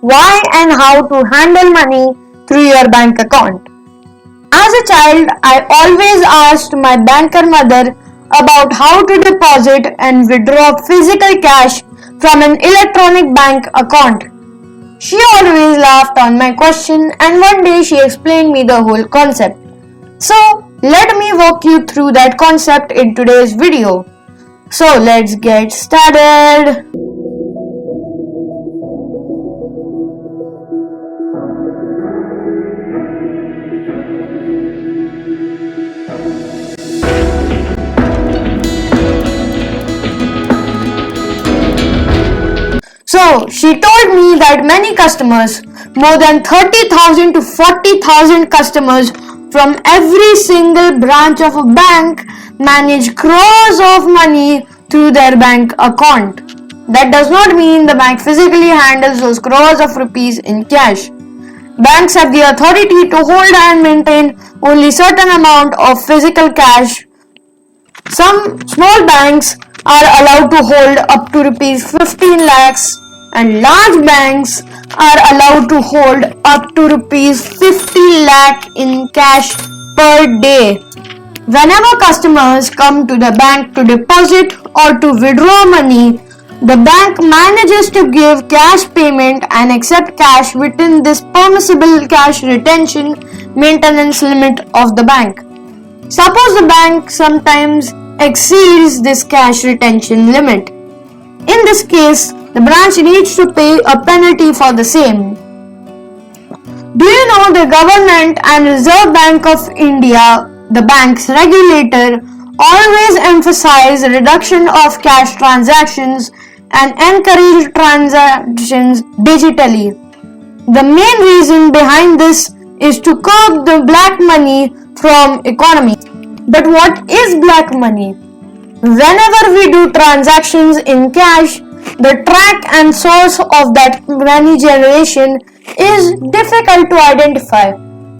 why and how to handle money through your bank account. As a child, I always asked my banker mother about how to deposit and withdraw physical cash from an electronic bank account. She always laughed on my question, and one day she explained me the whole concept. So, let me walk you through that concept in today's video. So, let's get started. So, she told me that many customers, more than 30,000 to 40,000 customers from every single branch of a bank manage crores of money through their bank account. That does not mean the bank physically handles those crores of rupees in cash. Banks have the authority to hold and maintain only certain amount of physical cash. Some small banks are allowed to hold up to rupees 15 lakhs and large banks are allowed to hold up to rupees 50 lakh in cash per day. Whenever customers come to the bank to deposit or to withdraw money, the bank manages to give cash payment and accept cash within this permissible cash retention maintenance limit of the bank. Suppose the bank sometimes exceeds this cash retention limit. In this case, the branch needs to pay a penalty for the same. Do you know the government and Reserve Bank of India, the bank's regulator, always emphasize reduction of cash transactions and encourage transactions digitally. The main reason behind this is to curb the black money from economy. But what is black money? Whenever we do transactions in cash, the track and source of that money generation is difficult to identify.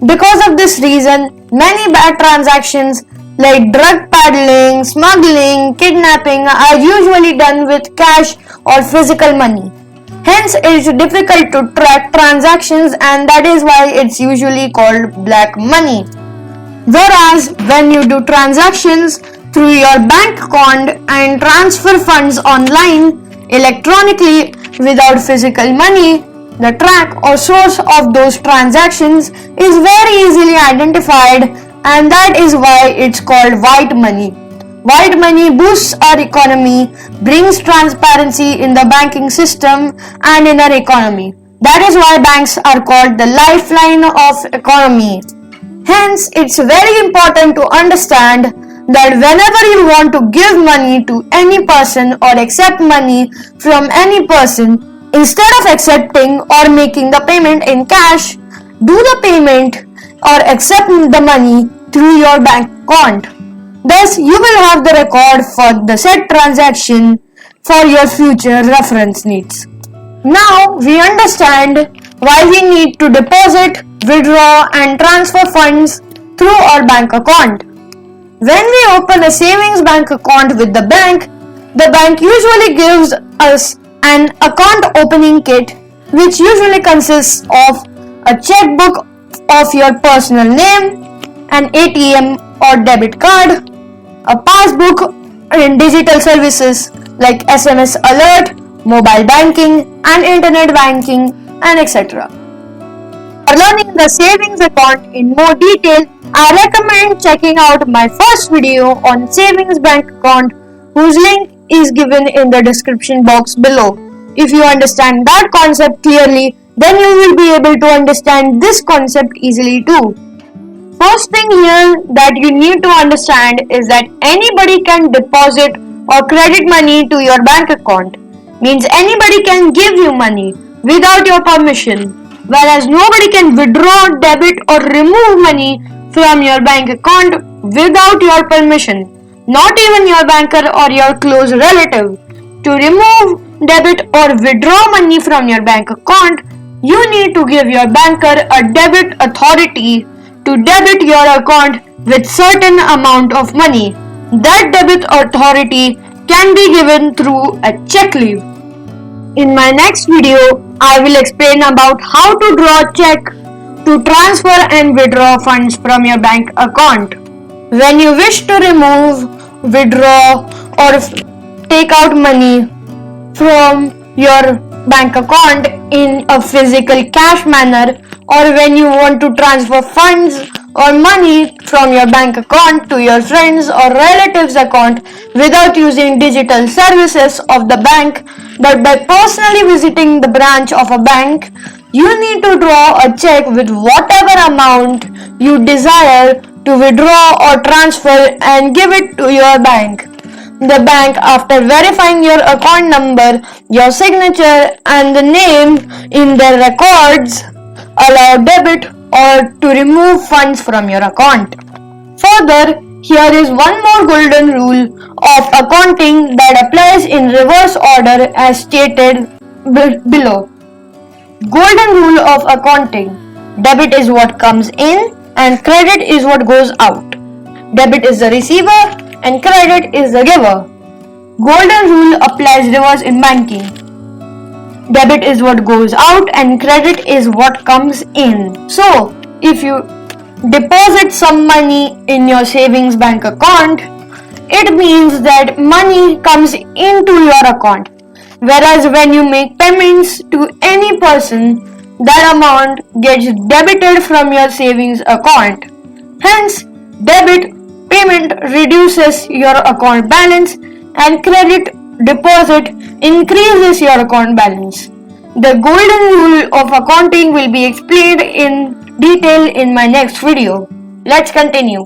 Because of this reason, many bad transactions like drug peddling, smuggling, kidnapping are usually done with cash or physical money. Hence, it is difficult to track transactions, and that is why it's usually called black money. Whereas, when you do transactions through your bank account and transfer funds online, electronically without physical money, the track or source of those transactions is very easily identified, and that is why it's called white money. White money boosts our economy, brings transparency in the banking system and in our economy. That is why banks are called the lifeline of economy. Hence, it's very important to understand that whenever you want to give money to any person or accept money from any person, instead of accepting or making the payment in cash, do the payment or accept the money through your bank account. Thus, you will have the record for the said transaction for your future reference needs. Now, we understand why we need to deposit, withdraw and transfer funds through our bank account. When we open a savings bank account with the bank usually gives us an account opening kit, which usually consists of a checkbook of your personal name, an ATM or debit card, a passbook in digital services like SMS alert, mobile banking and internet banking and etc. For learning the savings account in more detail, I recommend checking out my first video on savings bank account, whose link is given in the description box below. If you understand that concept clearly, then you will be able to understand this concept easily too. First thing here that you need to understand is that anybody can deposit or credit money to your bank account. Means anybody can give you money without your permission, whereas nobody can withdraw, debit or remove money from your bank account without your permission, not even your banker or your close relative. To remove, debit or withdraw money from your bank account, you need to give your banker a debit authority to debit your account with certain amount of money. That debit authority can be given through a check leave. In my next video, I will explain about how to draw a check to transfer and withdraw funds from your bank account. When you wish to remove, withdraw or take out money from your bank account in a physical cash manner, or when you want to transfer funds or money from your bank account to your friends or relatives account without using digital services of the bank but by personally visiting the branch of a bank, you need to draw a check with whatever amount you desire to withdraw or transfer and give it to your bank. The bank, after verifying your account number, your signature and the name in their records, allow debit or to remove funds from your account. Further, here is one more golden rule of accounting that applies in reverse order as stated below. Golden rule of accounting. Debit is what comes in and credit is what goes out. Debit is the receiver and credit is the giver. Golden rule applies reverse in banking. Debit is what goes out and credit is what comes in. So, if you deposit some money in your savings bank account, it means that money comes into your account. Whereas when you make payments to any person, that amount gets debited from your savings account. Hence, debit payment reduces your account balance and credit deposit increases your account balance. The golden rule of accounting will be explained in detail in my next video. Let's continue.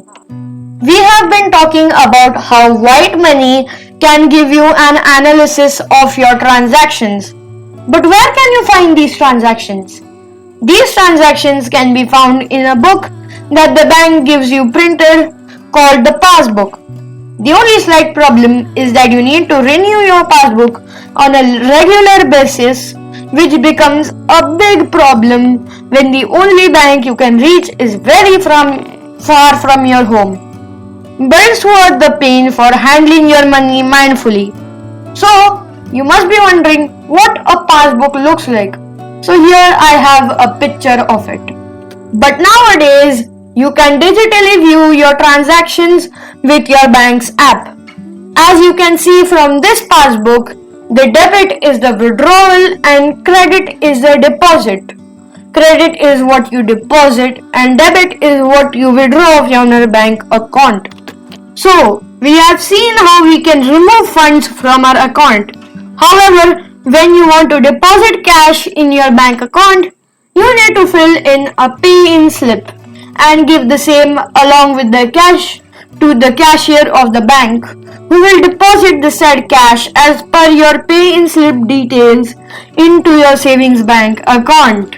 We have been talking about how white money can give you an analysis of your transactions. But where can you find these transactions? These transactions can be found in a book that the bank gives you printed called the passbook. The only slight problem is that you need to renew your passbook on a regular basis, which becomes a big problem when the only bank you can reach is very far from your home. But it's worth the pain for handling your money mindfully. So, you must be wondering what a passbook looks like. So here I have a picture of it. But nowadays, you can digitally view your transactions with your bank's app. As you can see from this passbook, the debit is the withdrawal and credit is the deposit. Credit is what you deposit and debit is what you withdraw from your bank account. So, we have seen how we can remove funds from our account. However, when you want to deposit cash in your bank account, you need to fill in a pay-in slip and give the same along with the cash to the cashier of the bank, who will deposit the said cash as per your pay-in slip details into your savings bank account.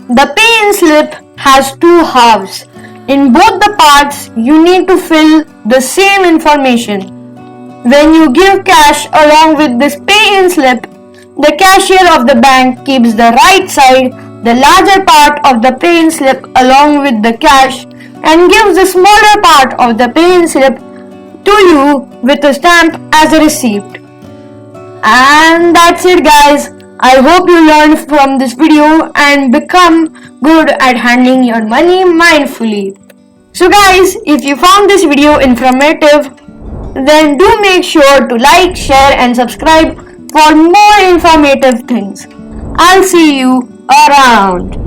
The pay-in slip has two halves. In both the parts, you need to fill the same information. When you give cash along with this pay-in slip, the cashier of the bank keeps the right side, the larger part of the pay-in slip along with the cash, and gives the smaller part of the pay-in slip to you with a stamp as a receipt. And that's it, guys. I hope you learned from this video and become good at handling your money mindfully. So guys, if you found this video informative, then do make sure to like, share and subscribe for more informative things. I'll see you around.